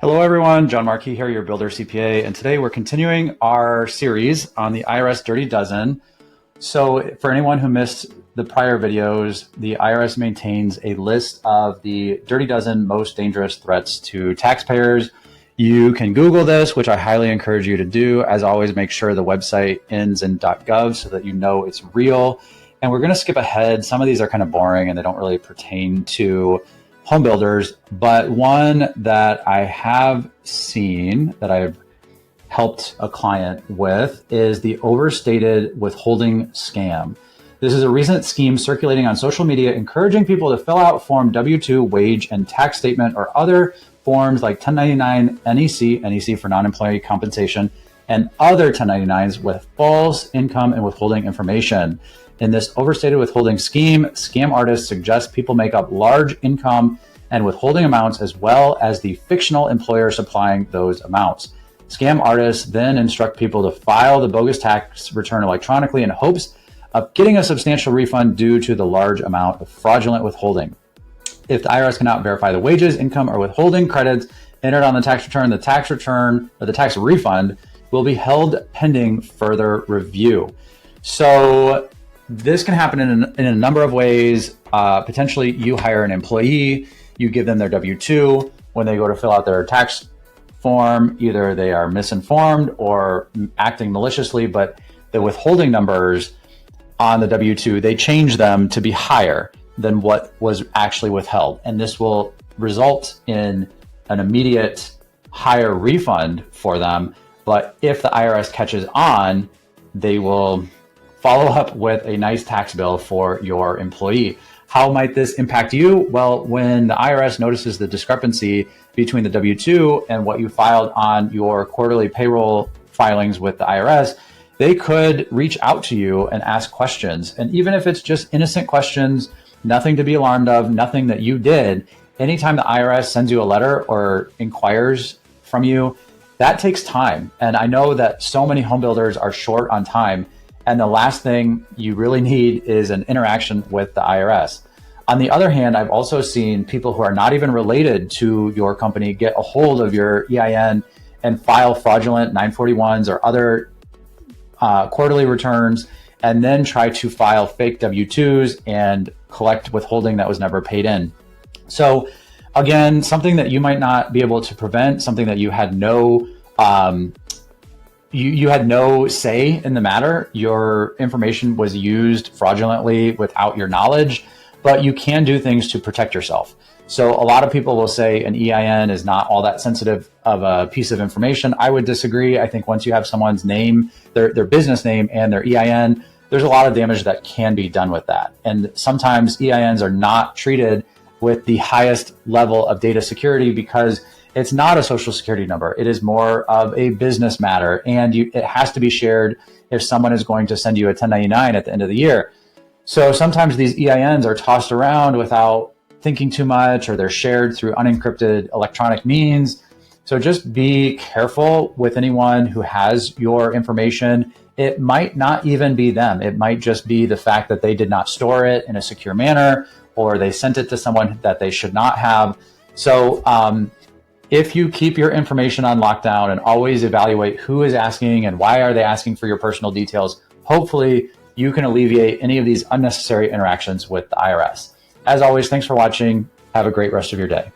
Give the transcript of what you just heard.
Hello everyone, Jon Markee here, your Builder CPA, and today we're continuing our series on the IRS Dirty Dozen. So for anyone who missed the prior videos, the IRS maintains a list of the Dirty Dozen most dangerous threats to taxpayers. You can Google this, which I highly encourage you to do. As always, make sure the website ends in .gov so that you know it's real. And we're going to skip ahead. Some of these are kind of boring and they don't really pertain to home builders, but one that I have seen that I've helped a client with is the Overstated Withholding Scam. This is a recent scheme circulating on social media encouraging people to fill out Form W-2 wage and tax statement or other forms like 1099 NEC for non-employee compensation, and other 1099s with false income and withholding information. In this overstated withholding scheme, scam artists suggest people make up large income and withholding amounts as well as the fictional employer supplying those amounts. Scam artists then instruct people to file the bogus tax return electronically in hopes of getting a substantial refund due to the large amount of fraudulent withholding. If the IRS cannot verify the wages, income, or withholding credits entered on the tax return or the tax refund will be held pending further review. So this can happen in a number of ways. Potentially you hire an employee, you give them their W-2. When they go to fill out their tax form, either they are misinformed or acting maliciously, but the withholding numbers on the W-2, they change them to be higher than what was actually withheld. And this will result in an immediate higher refund for them. But if the IRS catches on, they will follow up with a nice tax bill for your employee. How might this impact you? Well, when the IRS notices the discrepancy between the W-2 and what you filed on your quarterly payroll filings with the IRS, they could reach out to you and ask questions. And even if it's just innocent questions, nothing to be alarmed of, nothing that you did, anytime the IRS sends you a letter or inquires from you, that takes time. And I know that so many home builders are short on time. And the last thing you really need is an interaction with the IRS. On the other hand, I've also seen people who are not even related to your company get a hold of your EIN and file fraudulent 941s or other quarterly returns, and then try to file fake W-2s and collect withholding that was never paid in. So again, something that you might not be able to prevent, something that you had no you had no say in the matter. Your information was used fraudulently without your knowledge, but you can do things to protect yourself. So a lot of people will say an EIN is not all that sensitive of a piece of information. I would disagree. I think once you have someone's name, their business name and their EIN, there's a lot of damage that can be done with that. And sometimes EINs are not treated with the highest level of data security because it's not a social security number. It is more of a business matter, and it has to be shared if someone is going to send you a 1099 at the end of the year. So sometimes these EINs are tossed around without thinking too much, or they're shared through unencrypted electronic means. So just be careful with anyone who has your information. It might not even be them. It might just be the fact that they did not store it in a secure manner, or they sent it to someone that they should not have. So if you keep your information on lockdown and always evaluate who is asking and why are they asking for your personal details, hopefully you can alleviate any of these unnecessary interactions with the IRS. As always, thanks for watching. Have a great rest of your day.